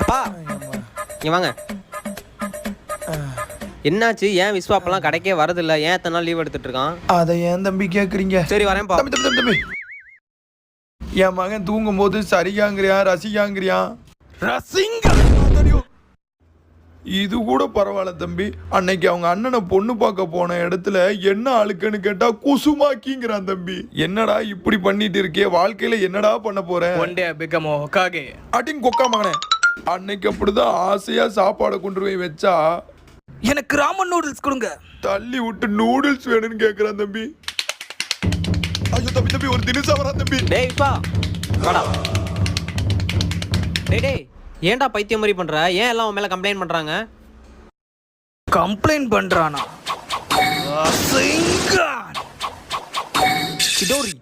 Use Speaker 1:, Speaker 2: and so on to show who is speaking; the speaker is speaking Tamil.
Speaker 1: அப்பா இங்க வாங்க. என்னாச்சு? ஏன் விஸ்வாப்பெல்லாம் கடைக்கே வரதில்ல? ஏன் எத்தனை நாள் லீவ் எடுத்துட்டு இருக்கான்?
Speaker 2: அதை ஏன் தம்பி கேட்குறீங்க?
Speaker 1: சரி வரேன்ப்பா.
Speaker 2: தம்பி தம்பி தம்பி என் மகன் தூங்கும் போது சரியாங்கிறியான் ரசிகாங்கிறியான். ரசிங்க இது கூட பரவாயில்ல தம்பி. அன்னைக்கு அவங்க அண்ணனை பொண்ணு பார்க்க போன இடத்துல என்ன ஆளுக்குன்னு கேட்டா குசுமாக்கிங்கிறான் தம்பி. என்னடா இப்படி பண்ணிட்டு இருக்கே, வாழ்க்கையில என்னடா பண்ண போறேன்? அட்டின் கொக்கா மகனே. அன்னைக்கு அப்படிதான் ஆசையா சாப்பாடை கொண்டு போய் வச்சா
Speaker 3: எனக்கு ராமன் நூடுல்ஸ் கொடுங்க.
Speaker 2: தள்ளி விட்டு நூடுல்ஸ் வேணும்னு கேக்குறான் தம்பி. ஐயோ தம்பி தம்பி ஒரு தினசா வரா தம்பி.
Speaker 1: டேய் விஸ்வா வாடா. டேய் ஏன்டா பைத்தியம் மாதிரி பண்ற? ஏன் எல்லாம் உன் மேல கம்ப்ளைண்ட் பண்றாங்க?
Speaker 3: கம்ப்ளைண்ட் பண்றானா?
Speaker 1: சிடோரி